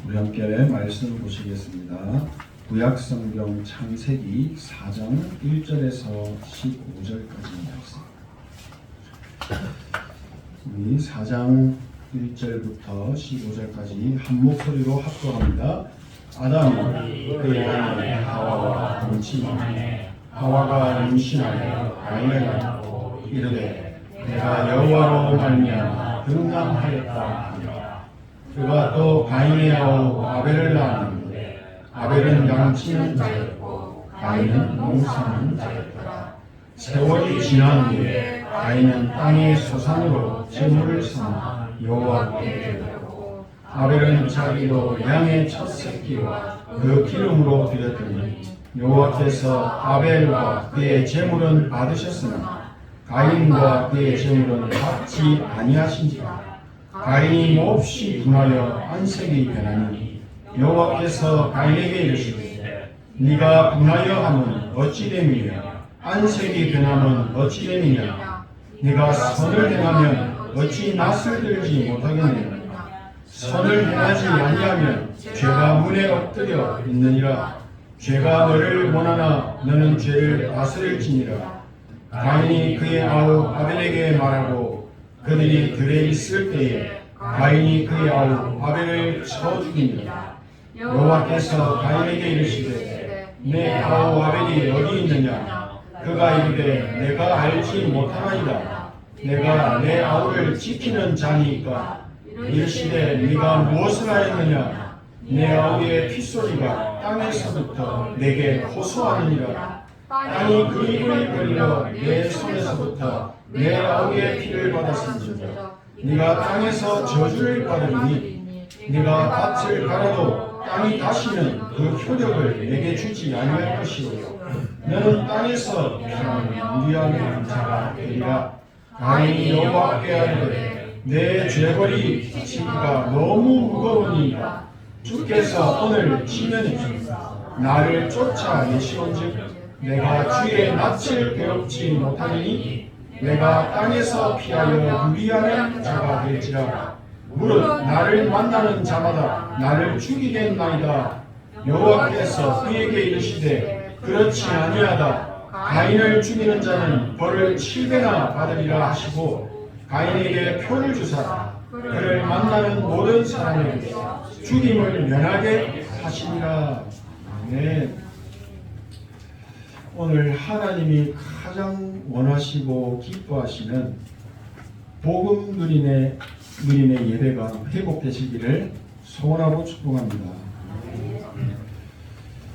우리 함께 말씀 보시겠습니다. 구약성경 창세기 4장 1절에서 15절까지 말씀. 우리 4장 1절부터 15절까지 한 목소리로 합독합니다. 아담이 그의 아내 하와와 동침하매 하와가 임신하여 가인을 낳고 이르되 내가 여호와로 말미암아 등남하였다 하니라. 그가 또 가인의 아우 아벨을 낳았는데 아벨은 양치는 자였고 가인은 농사하는 자였더라. 세월이 지난 후에 가인은 땅의 소산으로 제물을 삼아 여호와께 드렸고 아벨은 자기도 양의 첫 새끼와 그 기름으로 드렸더니 여호와께서 아벨과 그의 제물은 받으셨으나 가인과 그의 제물은 받지 아니하신지라. 가인이 몹시 분하여 안색이 변하니 여호와께서 가인에게 이르시되 네가 분하여 함은 어찌 됨이며 안색이 변함은 어찌 됨이냐. 네가 선을 행하면 어찌 낯을 들지 못하겠느냐. 선을 행하지 아니하면 죄가 문에 엎드려 있느니라. 죄가 너를 원하나 너는 죄를 다스릴지니라. 가인이 그의 아우 아벨에게 말하고 그들이 들에 있을 때에 가인이 그의 아우 아벨을 쳐 죽이니라. 여호와께서 가인에게 이르시되 내 아우 아벨이 어디 있느냐. 그가 이르되 내가 알지 못하나이다. 내가 내 아우를 지키는 자니까. 이르시되 네가 무엇을 하였느냐. 내 아우의 핏소리가 땅에서부터 내게 호소하느니라. 땅이 그리그리 걸려 내 손에서부터 내 아우의 피를 받았으므로 네가 땅에서 저주를 받으니 네가 밭을 갈아도 땅이 다시는 그 효력을 내게 주지 아니할 것이요 너는 땅에서 평안을 누리하는 자가 되리라. 가인이 여호와께 아뢰되 내 죄벌이 지기가 너무 무거우니까 주께서 오늘 치면에 나를 쫓아내시온즉 내가 주의 낯을 괴롭지 못하니 내가 땅에서 피하여 누리하는 자가 될지라. 무릇 나를 만나는 자마다 나를 죽이겠나이다. 여호와께서 그에게 이르시되 그렇지 아니하다. 가인을 죽이는 자는 벌을 7배나 받으리라 하시고 가인에게 표를 주사 그를 만나는 모든 사람에게 죽임을 면하게 하시니라. 아멘. 오늘 하나님이 가장 원하시고 기뻐하시는 복음 누림의 예배가 회복되시기를 소원하고 축복합니다.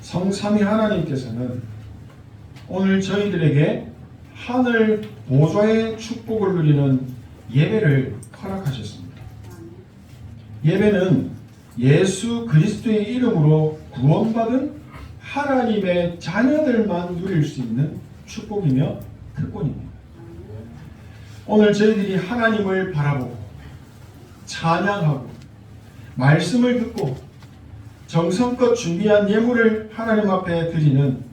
성삼위 하나님께서는 오늘 저희들에게 하늘 보좌의 축복을 누리는 예배를 허락하셨습니다. 예배는 예수 그리스도의 이름으로 구원받은 하나님의 자녀들만 누릴 수 있는 축복이며 특권입니다. 오늘 저희들이 하나님을 바라보고 찬양하고 말씀을 듣고 정성껏 준비한 예물을 하나님 앞에 드리는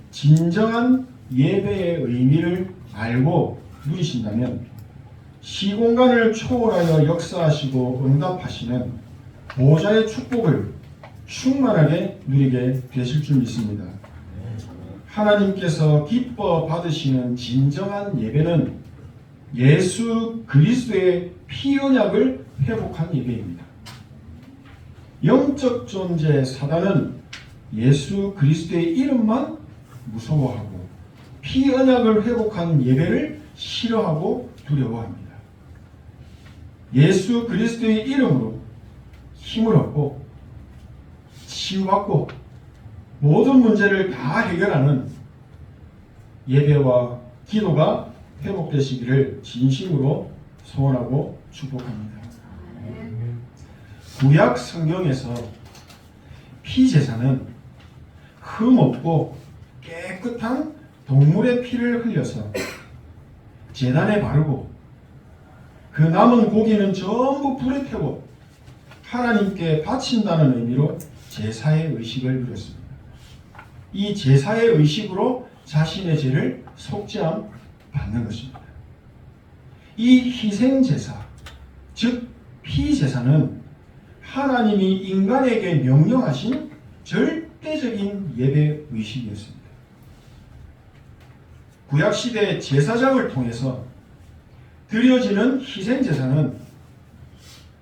진정한 예배의 의미를 알고 누리신다면 시공간을 초월하여 역사하시고 응답하시는 보좌의 축복을 충만하게 누리게 되실 줄 믿습니다. 하나님께서 기뻐 받으시는 진정한 예배는 예수 그리스도의 피 언약을 회복한 예배입니다. 영적 존재 사단은 예수 그리스도의 이름만 무서워하고 피 언약을 회복한 예배를 싫어하고 두려워합니다. 예수 그리스도의 이름으로 힘을 얻고 치유받고 모든 문제를 다 해결하는 예배와 기도가 회복되시기를 진심으로 소원하고 축복합니다. 구약 성경에서 피제사는 흠없고 깨끗한 동물의 피를 흘려서 제단에 바르고 그 남은 고기는 전부 불에 태워 하나님께 바친다는 의미로 제사의 의식을 누렸습니다. 이 제사의 의식으로 자신의 죄를 속죄함 받는 것입니다. 이 희생제사, 즉 피제사는 하나님이 인간에게 명령하신 절대적인 예배 의식이었습니다. 구약시대 제사장을 통해서 드려지는 희생제사는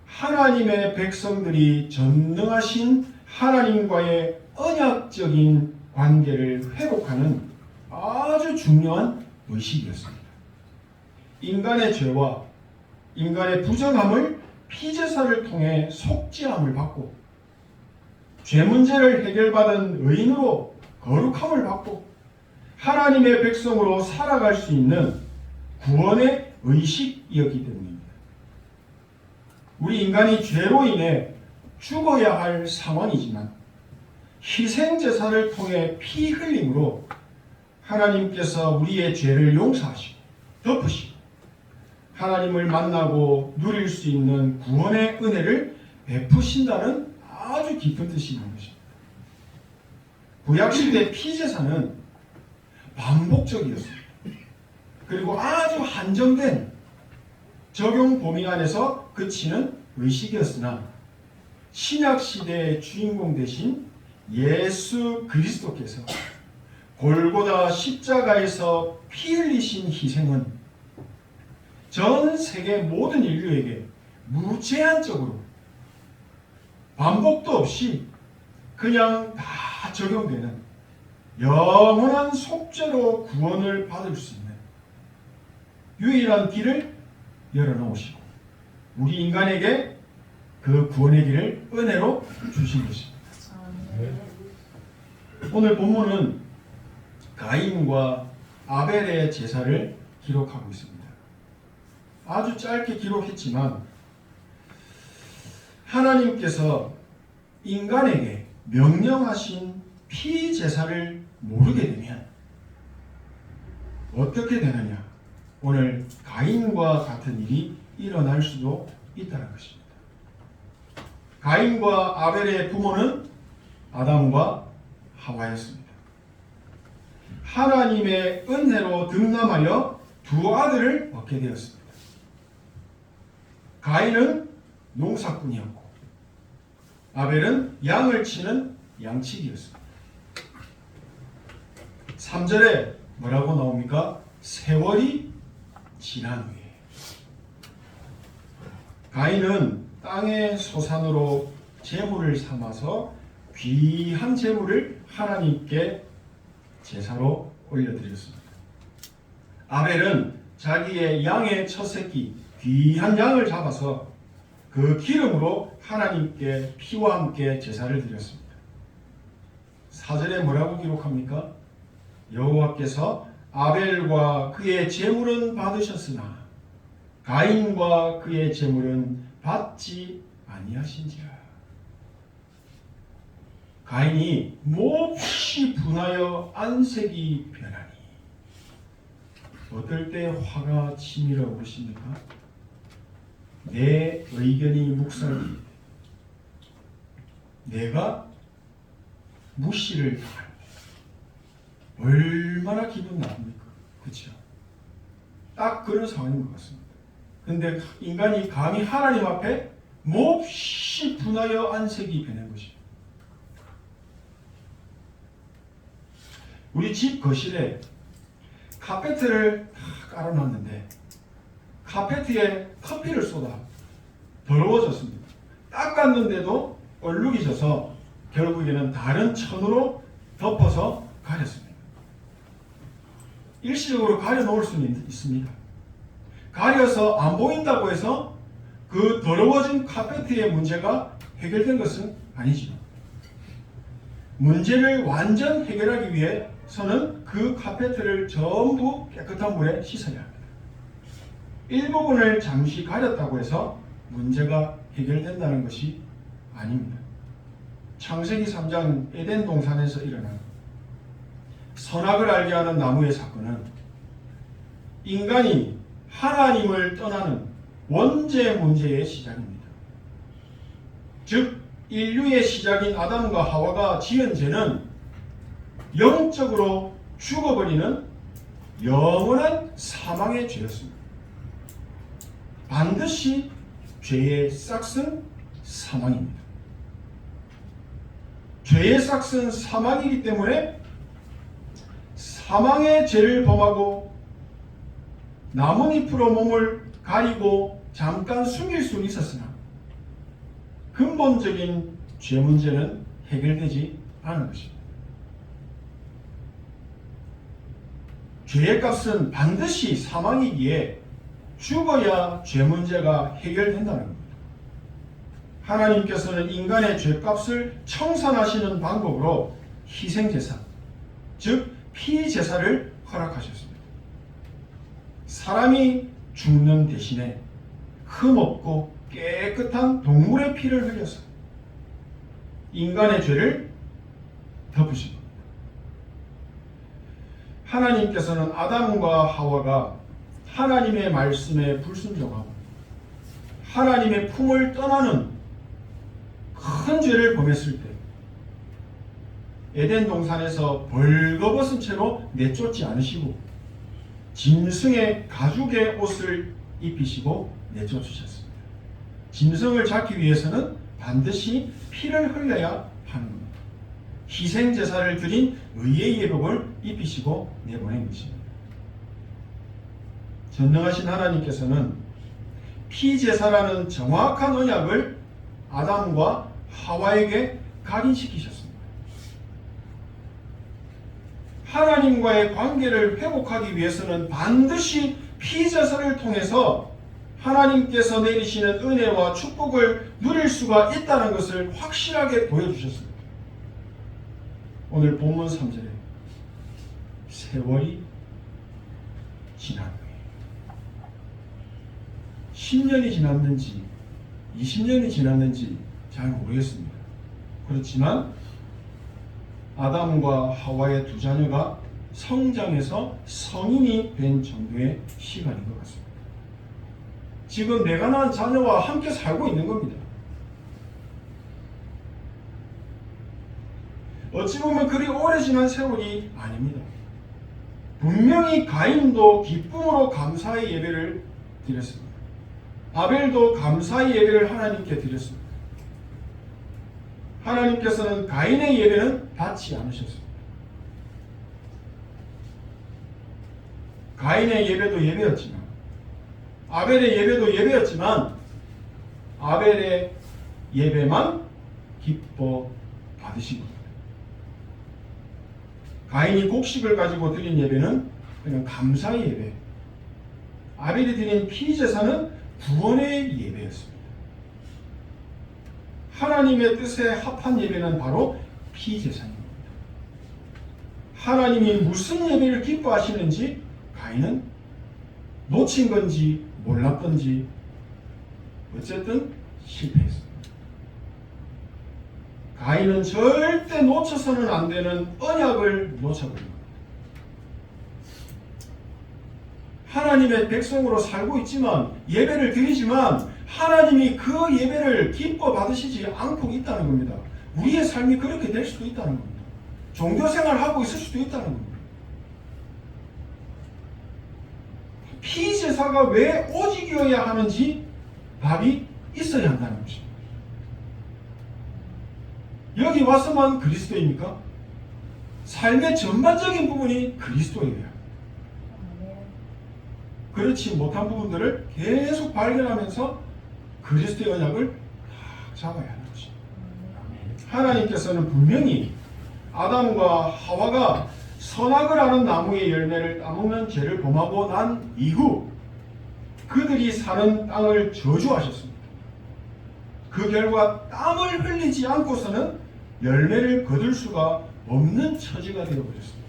하나님의 백성들이 전능하신 하나님과의 언약적인 관계를 회복하는 아주 중요한 의식이었습니다. 인간의 죄와 인간의 부정함을 피제사를 통해 속죄함을 받고 죄 문제를 해결받은 의인으로 거룩함을 받고 하나님의 백성으로 살아갈 수 있는 구원의 의식이었기 때문입니다. 우리 인간이 죄로 인해 죽어야 할 상황이지만 희생제사를 통해 피 흘림으로 하나님께서 우리의 죄를 용서하시고 덮으시고 하나님을 만나고 누릴 수 있는 구원의 은혜를 베푸신다는 아주 깊은 뜻이 있는 것입니다. 구약시대 피제사는 반복적이었습니다. 그리고 아주 한정된 적용 범위 안에서 그치는 의식이었으나 신약시대의 주인공 대신 예수 그리스도께서 골고다 십자가에서 피 흘리신 희생은 전 세계 모든 인류에게 무제한적으로 반복도 없이 그냥 다 적용되는 영원한 속죄로 구원을 받을 수 있는 유일한 길을 열어놓으시고 우리 인간에게 그 구원의 길을 은혜로 주신 것입니다. 오늘 본문은 가인과 아벨의 제사를 기록하고 있습니다. 아주 짧게 기록했지만 하나님께서 인간에게 명령하신 피제사를 모르게 되면 어떻게 되느냐? 오늘 가인과 같은 일이 일어날 수도 있다는 것입니다. 가인과 아벨의 부모는 아담과 하와였습니다. 하나님의 은혜로 득남하여 두 아들을 얻게 되었습니다. 가인은 농사꾼이었고 아벨은 양을 치는 양치기였습니다. 3절에 뭐라고 나옵니까? 세월이 지난 후에 가인은 땅의 소산으로 제물을 삼아서 귀한 제물을 하나님께 제사로 올려드렸습니다. 아벨은 자기의 양의 첫 새끼 귀한 양을 잡아서 그 기름으로 하나님께 피와 함께 제사를 드렸습니다. 4절에 뭐라고 기록합니까? 여호와께서 아벨과 그의 제물은 받으셨으나 가인과 그의 제물은 받지 아니하신지라. 가인이 몹시 분하여 안색이 변하니 어떨 때 화가 치밀어 오르십니까? 내 의견이 묵살되기 내가 무시를 당할 때 얼마나 기분 나쁩니까? 그렇죠? 딱 그런 상황인 것 같습니다. 근데 인간이 감히 하나님 앞에 몹시 분하여 안색이 변한 것입니다. 우리 집 거실에 카페트를 깔아놨는데 카페트에 커피를 쏟아 더러워졌습니다. 닦았는데도 얼룩이 져서 결국에는 다른 천으로 덮어서 가렸습니다. 일시적으로 가려놓을 수는 있습니다. 가려서 안 보인다고 해서 그 더러워진 카페트의 문제가 해결된 것은 아니지만 문제를 완전 해결하기 위해서는 그 카페트를 전부 깨끗한 물에 씻어야 합니다. 일부분을 잠시 가렸다고 해서 문제가 해결된다는 것이 아닙니다. 창세기 3장 에덴 동산에서 일어난 선악을 알게 하는 나무의 사건은 인간이 하나님을 떠나는 원죄 문제의 시작입니다. 즉 인류의 시작인 아담과 하와가 지은 죄는 영적으로 죽어버리는 영원한 사망의 죄였습니다. 반드시 죄의 싹은 사망입니다. 죄의 삭은 사망이기 때문에 사망의 죄를 범하고 나뭇잎으로 몸을 가리고 잠깐 숨길 수는 있었으나 근본적인 죄 문제는 해결되지 않은 것입니다. 죄의 값은 반드시 사망이기에 죽어야 죄 문제가 해결된다는 겁니다. 하나님께서는 인간의 죄값을 청산하시는 방법으로 희생제사, 즉 피제사를 허락하셨습니다. 사람이 죽는 대신에 흠없고 깨끗한 동물의 피를 흘려서 인간의 죄를 덮으신 겁니다. 하나님께서는 아담과 하와가 하나님의 말씀에 불순종하고 하나님의 품을 떠나는 큰 죄를 범했을 때 에덴 동산에서 벌거벗은 채로 내쫓지 않으시고 짐승의 가죽의 옷을 입히시고 내쫓으셨습니다. 짐승을 잡기 위해서는 반드시 피를 흘려야 하는 겁니다. 희생제사를 드린 의의 예복을 입히시고 내보낸 것입니다. 전능하신 하나님께서는 피제사라는 정확한 언약을 아담과 하와에게 각인시키셨습니다. 하나님과의 관계를 회복하기 위해서는 반드시 피제사를 통해서 하나님께서 내리시는 은혜와 축복을 누릴 수가 있다는 것을 확실하게 보여주셨습니다. 오늘 본문 3절에 세월이 지난 후에 10년이 지났는지 20년이 지났는지 잘 모르겠습니다. 그렇지만 아담과 하와의 두 자녀가 성장해서 성인이 된 정도의 시간인 것 같습니다. 지금 내가 낳은 자녀와 함께 살고 있는 겁니다. 어찌 보면 그리 오래 지난 세월이 아닙니다. 분명히 가인도 기쁨으로 감사의 예배를 드렸습니다. 아벨도 감사의 예배를 하나님께 드렸습니다. 하나님께서는 가인의 예배는 받지 않으셨습니다. 가인의 예배도 예배였지만 아벨의 예배도 예배였지만 아벨의 예배만 기뻐 받으신 겁니다. 가인이 곡식을 가지고 드린 예배는 그냥 감사의 예배, 아벨이 드린 피제사는 구원의 예배였습니다. 하나님의 뜻에 합한 예배는 바로 피제사입니다. 하나님이 무슨 예배를 기뻐하시는지 가인은 놓친 건지 몰랐던지 어쨌든 실패했습니다. 가인은 절대 놓쳐서는 안 되는 언약을 놓쳐버린 겁니다. 하나님의 백성으로 살고 있지만 예배를 드리지만 하나님이 그 예배를 기뻐 받으시지 않고 있다는 겁니다. 우리의 삶이 그렇게 될 수도 있다는 겁니다. 종교생활을 하고 있을 수도 있다는 겁니다. 피제사가 왜 오직이어야 하는지 답이 있어야 한다는 것입니다. 여기 와서만 그리스도입니까? 삶의 전반적인 부분이 그리스도예요. 그렇지 못한 부분들을 계속 발견하면서 그리스도의 언약을 딱 잡아야 하는 것입니다. 하나님께서는 분명히 아담과 하와가 선악을 아는 나무의 열매를 따먹는 죄를 범하고 난 이후 그들이 사는 땅을 저주하셨습니다. 그 결과 땀을 흘리지 않고서는 열매를 거둘 수가 없는 처지가 되어버렸습니다.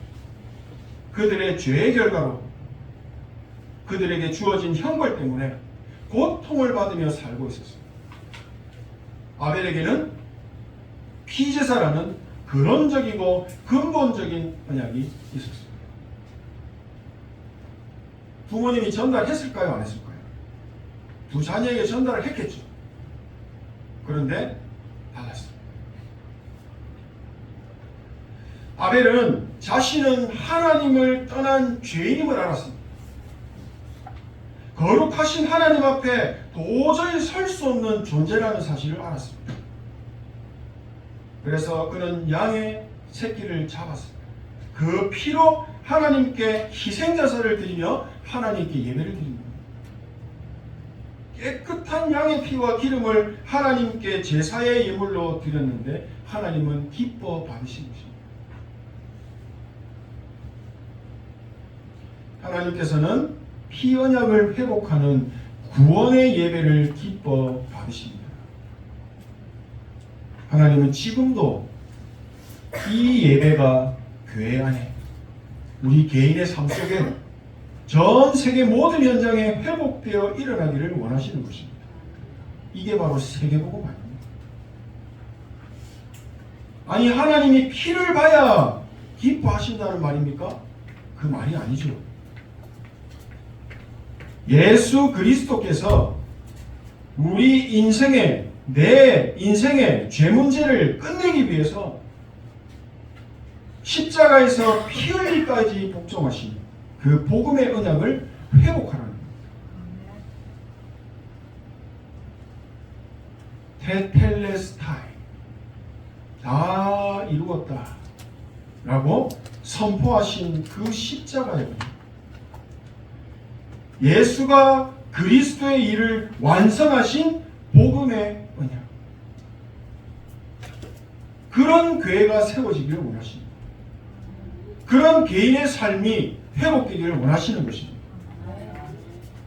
그들의 죄의 결과로 그들에게 주어진 형벌 때문에 고통을 받으며 살고 있었습니다. 아벨에게는 피제사라는 근원적이고 근본적인 언약이 있었습니다. 부모님이 전달했을까요? 안 했을까요? 두 자녀에게 전달을 했겠죠. 그런데 달랐습니다. 아벨은 자신은 하나님을 떠난 죄인임을 알았습니다. 거룩하신 하나님 앞에 도저히 설 수 없는 존재라는 사실을 알았습니다. 그래서 그는 양의 새끼를 잡았습니다. 그 피로 하나님께 희생제사를 드리며 하나님께 예배를 드립니다. 깨끗한 양의 피와 기름을 하나님께 제사의 예물로 드렸는데 하나님은 기뻐 받으신 것입니다. 하나님께서는 피 언약을 회복하는 구원의 예배를 기뻐 받으십니다. 하나님은 지금도 이 예배가 교회 안에 우리 개인의 삶 속에 전 세계 모든 현장에 회복되어 일어나기를 원하시는 것입니다. 이게 바로 세계복음 아닙니까? 아니 하나님이 피를 봐야 기뻐하신다는 말입니까? 그 말이 아니죠. 예수 그리스도께서 우리 인생의 내 인생의 죄 문제를 끝내기 위해서 십자가에서 피 흘리기까지 복종하신 그 복음의 언약을 회복하라는 겁니다. 테텔레스타이 다 이루었다 라고 선포하신 그 십자가의 언약, 예수가 그리스도의 일을 완성하신 복음의 언약, 그런 교회가 세워지기를 원하십니다. 그런 개인의 삶이 회복되기를 원하시는 것입니다.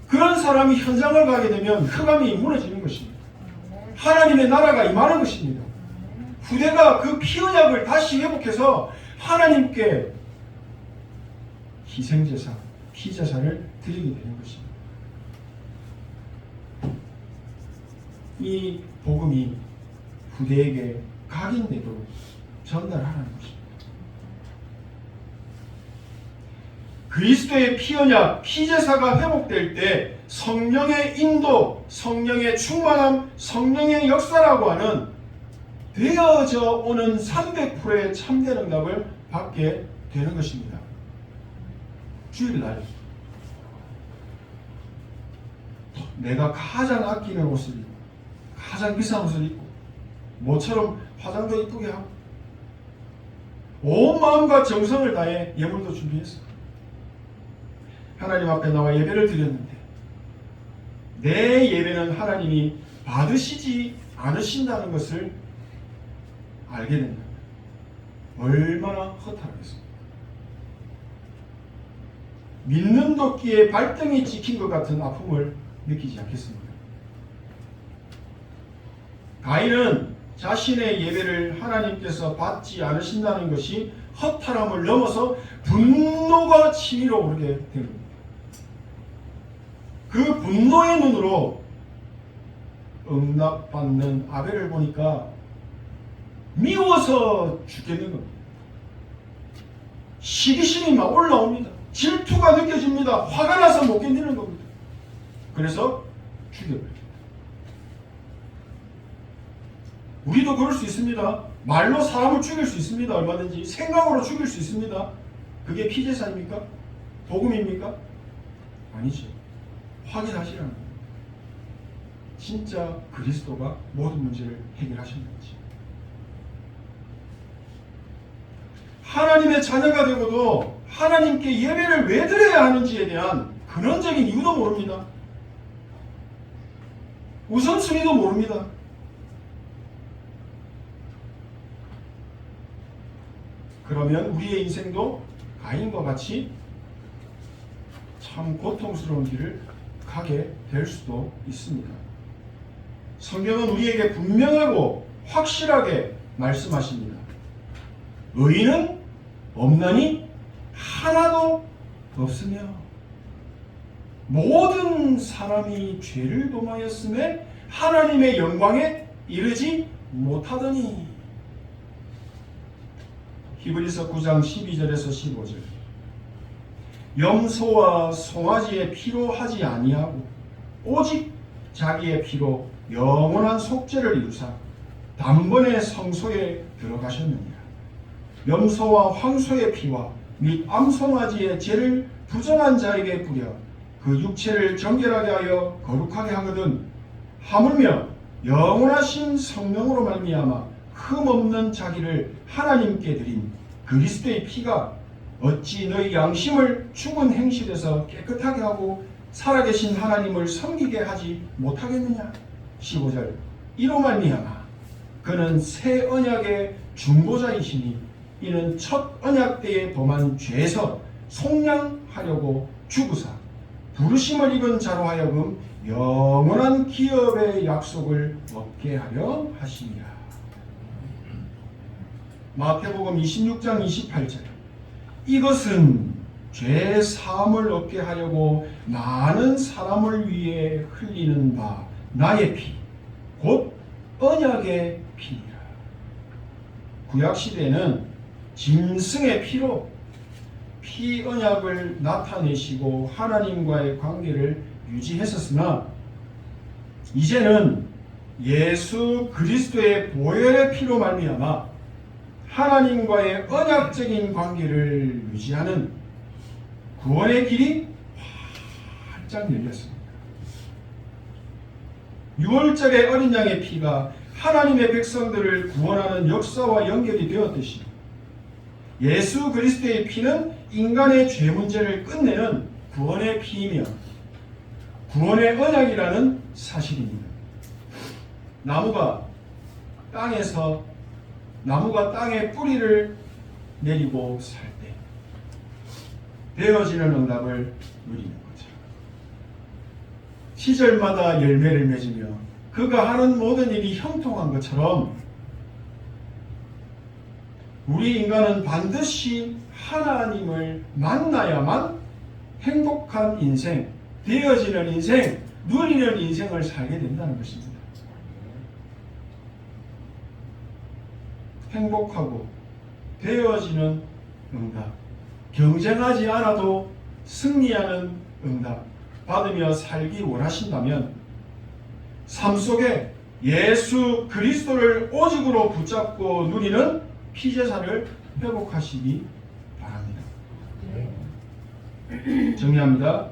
그런 사람이 현장을 가게 되면 흑암이 무너지는 것입니다. 하나님의 나라가 임하는 것입니다. 후대가 그 피언약을 다시 회복해서 하나님께 희생제사, 피제사를 드리게 되는 것입니다. 이 복음이 후대에게 각인되도록 전달하라는 것입니다. 그리스도의 피언약, 피제사가 회복될 때 성령의 인도, 성령의 충만함, 성령의 역사라고 하는 되어져 오는 300%의 참된 응답을 받게 되는 것입니다. 주일날 내가 가장 아끼는 옷을 입고 가장 비싼 옷을 입고 모처럼 화장도 이쁘게 하고 온 마음과 정성을 다해 예물도 준비했어. 하나님 앞에 나와 예배를 드렸는데 내 예배는 하나님이 받으시지 않으신다는 것을 알게 된다. 얼마나 허탈하겠습니까? 믿는 도끼에 발등이 찍힌 것 같은 아픔을 느끼지 않겠습니까? 가인은 자신의 예배를 하나님께서 받지 않으신다는 것이 허탈함을 넘어서 분노가 치밀어 오르게 된 겁니다. 그 분노의 눈으로 응답받는 아벨을 보니까 미워서 죽겠는 겁니다. 시기심이 막 올라옵니다. 질투가 느껴집니다. 화가 나서 못 견디는 겁니다. 그래서 죽여버립니다. 우리도 그럴 수 있습니다. 말로 사람을 죽일 수 있습니다. 얼마든지 생각으로 죽일 수 있습니다. 그게 피제사입니까? 복음입니까? 아니죠. 확인하시라는 겁니다. 진짜 그리스도가 모든 문제를 해결하셨는지. 하나님의 자녀가 되고도 하나님께 예배를 왜 드려야 하는지에 대한 근원적인 이유도 모릅니다. 우선순위도 모릅니다. 그러면 우리의 인생도 가인과 같이 참 고통스러운 길을 가게 될 수도 있습니다. 성경은 우리에게 분명하고 확실하게 말씀하십니다. 의인은 없나니 하나도 없으며 모든 사람이 죄를 범하였음에 하나님의 영광에 이르지 못하더니. 히브리서 9장 12절에서 15절. 염소와 송아지의 피로 하지 아니하고 오직 자기의 피로 영원한 속죄를 이루사 단번에 성소에 들어가셨느니라. 염소와 황소의 피와 및 암송아지의 죄를 부정한 자에게 뿌려 그 육체를 정결하게 하여 거룩하게 하거든 하물며 영원하신 성령으로 말미암아 흠없는 자기를 하나님께 드린 그리스도의 피가 어찌 너희 양심을 죽은 행실에서 깨끗하게 하고 살아계신 하나님을 섬기게 하지 못하겠느냐. 15절 이로 말미암아 그는 새 언약의 중보자이시니 이는 첫 언약 때에 범한 죄에서 속량하려고 죽으사 부르심을 입은 자로 하여금 영원한 기업의 약속을 얻게 하려 하시니라. 마태복음 26장 28절 이것은 죄 사함을 얻게 하려고 많은 사람을 위해 흘리는 바 나의 피 곧 언약의 피니라. 구약시대에는 짐승의 피로 피 언약을 나타내시고 하나님과의 관계를 유지했었으나 이제는 예수 그리스도의 보혈의 피로 말미암아 하나님과의 언약적인 관계를 유지하는 구원의 길이 활짝 열렸습니다. 6월절의 어린 양의 피가 하나님의 백성들을 구원하는 역사와 연결이 되었듯이 예수 그리스도의 피는 인간의 죄 문제를 끝내는 구원의 피이며 구원의 언약이라는 사실입니다. 나무가 땅에 뿌리를 내리고 살 때 되어지는 응답을 누리는 거죠. 시절마다 열매를 맺으며 그가 하는 모든 일이 형통한 것처럼 우리 인간은 반드시 하나님을 만나야만 행복한 인생, 되어지는 인생, 누리는 인생을 살게 된다는 것입니다. 행복하고 되어지는 응답, 경쟁하지 않아도 승리하는 응답 받으며 살기 원하신다면 삶 속에 예수 그리스도를 오직으로 붙잡고 누리는 피제사를 회복하시기 바랍니다. 정리합니다.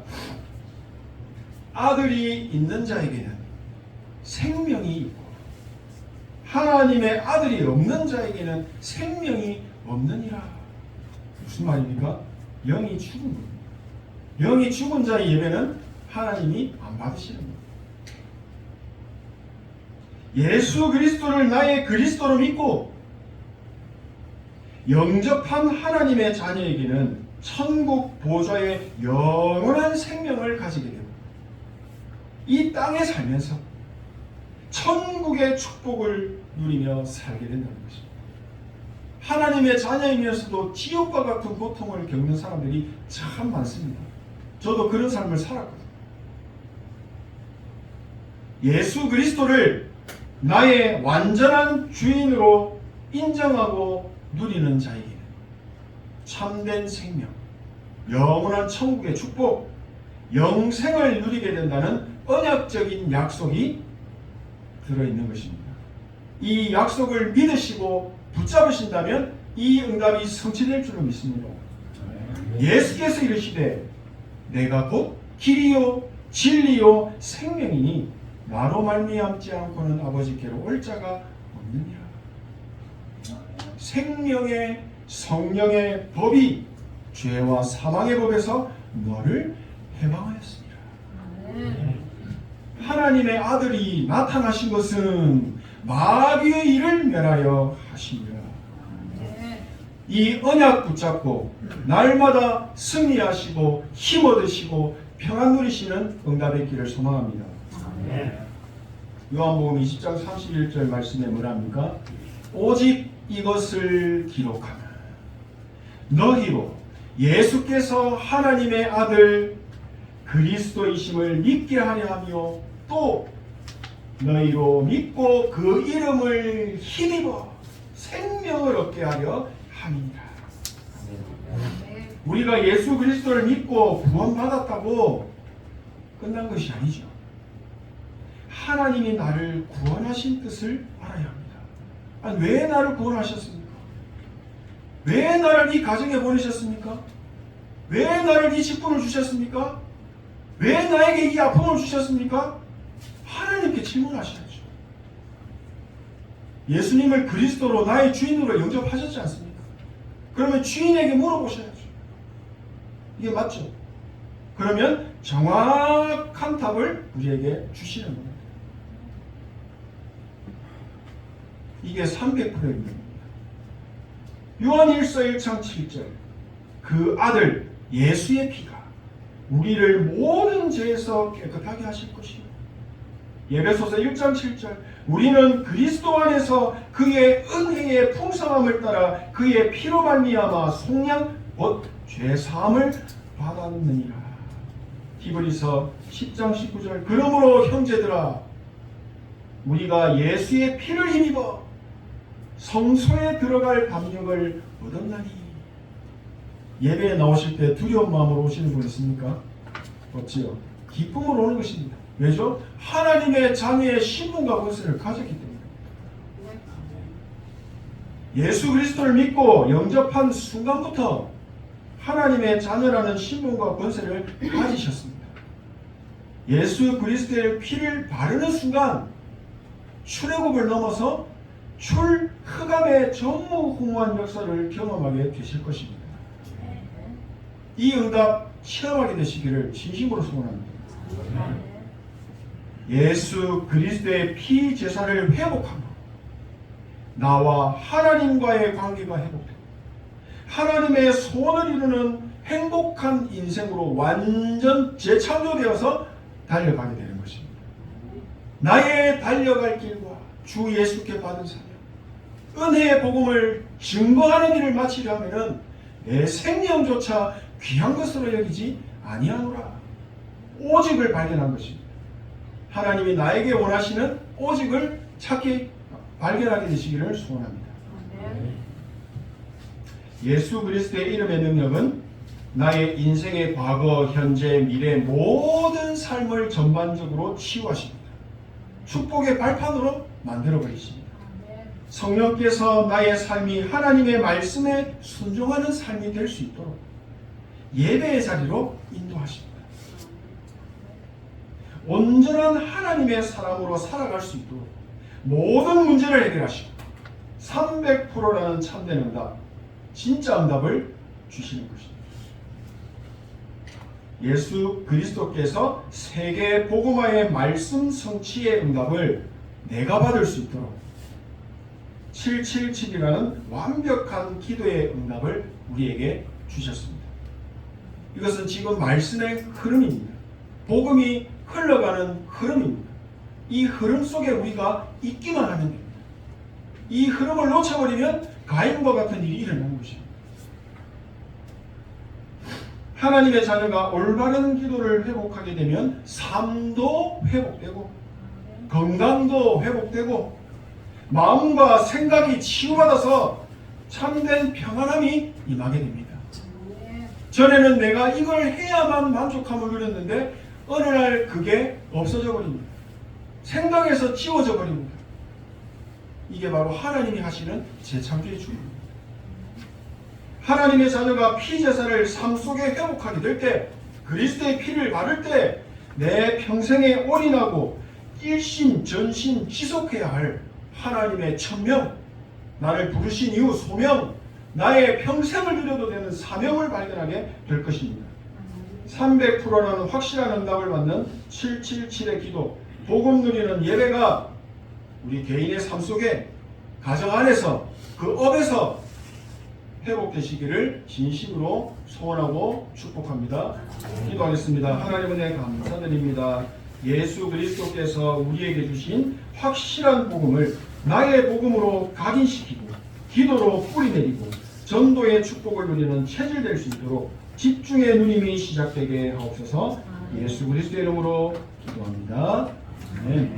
아들이 있는 자에게는 생명이 있고 하나님의 아들이 없는 자에게는 생명이 없느니라. 무슨 말입니까? 영이 죽은 겁니다. 영이 죽은 자의 예배는 하나님이 안 받으시는 겁니다. 예수 그리스도를 나의 그리스도로 믿고 영접한 하나님의 자녀에게는 천국 보좌의 영원한 생명을 가지게 되고 이 땅에 살면서 천국의 축복을 누리며 살게 된다는 것입니다. 하나님의 자녀이면서도 지옥과 같은 고통을 겪는 사람들이 참 많습니다. 저도 그런 삶을 살았거든요. 예수 그리스도를 나의 완전한 주인으로 인정하고 누리는 자에게는 참된 생명, 영원한 천국의 축복, 영생을 누리게 된다는 언약적인 약속이 들어있는 것입니다. 이 약속을 믿으시고 붙잡으신다면 이 응답이 성취될 줄로 믿습니다. 예수께서 이르시되 내가 곧 길이요 진리요 생명이니 나로 말미암지 않고는 아버지께로 올 자가 없느니라. 생명의 성령의 법이 죄와 사망의 법에서 너를 해방하였습니다. 하나님의 아들이 나타나신 것은 마귀의 일을 멸하여 하십니다. 이 언약 붙잡고 날마다 승리하시고 힘 얻으시고 평안 누리시는 응답의 길을 소망합니다. 요한복음 20장 31절 말씀에 뭐랍니까? 오직 이것을 기록하면 너희로 예수께서 하나님의 아들 그리스도이심을 믿게 하려 하며 또 너희로 믿고 그 이름을 힘입어 생명을 얻게 하려 함이니라. 우리가 예수 그리스도를 믿고 구원받았다고 끝난 것이 아니죠. 하나님이 나를 구원하신 뜻을 알아야 합니다. 아니, 왜 나를 구원하셨습니까? 왜 나를 이 가정에 보내셨습니까? 왜 나를 이 직분을 주셨습니까? 왜 나에게 이 아픔을 주셨습니까? 하나님께 질문하셔야죠. 예수님을 그리스도로 나의 주인으로 영접하셨지 않습니까? 그러면 주인에게 물어보셔야죠. 이게 맞죠? 그러면 정확한 답을 우리에게 주시는 겁니다. 이게 300%의 의미입니다. 요한 1서 1장 7절 그 아들 예수의 피가 우리를 모든 죄에서 깨끗하게 하실 것이요. 에베소서 1장 7절 우리는 그리스도 안에서 그의 은혜의 풍성함을 따라 그의 피로 말미암아 속량 곧 죄사함을 받았느니라. 히브리서 10장 19절 그러므로 형제들아 우리가 예수의 피를 힘입어 성소에 들어갈 담력을 얻었나니. 예배에 나오실 때 두려운 마음으로 오시는 분 있습니까? 없지요. 기쁨으로 오는 것입니다. 왜죠? 하나님의 자녀의 신분과 권세를 가졌기 때문에. 예수 그리스도를 믿고 영접한 순간부터 하나님의 자녀라는 신분과 권세를 가지셨습니다. 예수 그리스도의 피를 바르는 순간 출애굽을 넘어서 출흑암의 전무후무한 역사를 경험하게 되실 것입니다. 이 응답 체험하게 되시기를 진심으로 소원합니다. 예수 그리스도의 피 제사를 회복함으로 나와 하나님과의 관계가 회복되고 하나님의 소원을 이루는 행복한 인생으로 완전 재창조되어서 달려가게 되는 것입니다. 나의 달려갈 길과 주 예수께 받은 사명, 은혜의 복음을 증거하는 일을 마치려 하면은 내 생명조차 귀한 것으로 여기지 아니하노라. 오직을 발견한 것입니다. 하나님이 나에게 원하시는 오직을 찾기 발견하게 되시기를 소원합니다. 예수 그리스도의 이름의 능력은 나의 인생의 과거, 현재, 미래 모든 삶을 전반적으로 치유하십니다. 축복의 발판으로 만들어버리십니다. 성령께서 나의 삶이 하나님의 말씀에 순종하는 삶이 될 수 있도록 예배의 자리로 인도하십니다. 온전한 하나님의 사람으로 살아갈 수 있도록 모든 문제를 해결하시고 300%라는 참된 응답, 진짜 응답을 주시는 것입니다. 예수 그리스도께서 세계 복음화의 말씀 성취의 응답을 내가 받을 수 있도록 777이라는 완벽한 기도의 응답을 우리에게 주셨습니다. 이것은 지금 말씀의 흐름입니다. 복음이 흘러가는 흐름입니다. 이 흐름 속에 우리가 있기만 하면 됩니다. 이 흐름을 놓쳐버리면 가인과 같은 일이 일어나는 것입니다. 하나님의 자녀가 올바른 기도를 회복하게 되면 삶도 회복되고 건강도 회복되고 마음과 생각이 치유받아서 참된 평안함이 임하게 됩니다. 전에는 내가 이걸 해야만 만족함을 누렸는데 어느 날 그게 없어져 버립니다. 생각에서 지워져 버립니다. 이게 바로 하나님이 하시는 재창조의 주입니다. 하나님의 자녀가 피제사를 삶 속에 회복하게 될 때, 그리스도의 피를 바를 때 내 평생에 올인하고 일심 전심 지속해야 할 하나님의 천명, 나를 부르신 이후 소명, 나의 평생을 누려도 되는 사명을 발견하게 될 것입니다. 300%라는 확실한 응답을 받는 777의 기도, 복음 누리는 예배가 우리 개인의 삶 속에 가정 안에서 그 업에서 회복되시기를 진심으로 소원하고 축복합니다. 기도하겠습니다. 하나님 은혜 감사드립니다. 예수 그리스도께서 우리에게 주신 확실한 복음을 나의 복음으로 각인시키고 기도로 뿌리내리고 전도의 축복을 누리는 체질될 수 있도록 집중의 누님이 시작되게 하옵소서. 예수 그리스도의 이름으로 기도합니다. 아멘.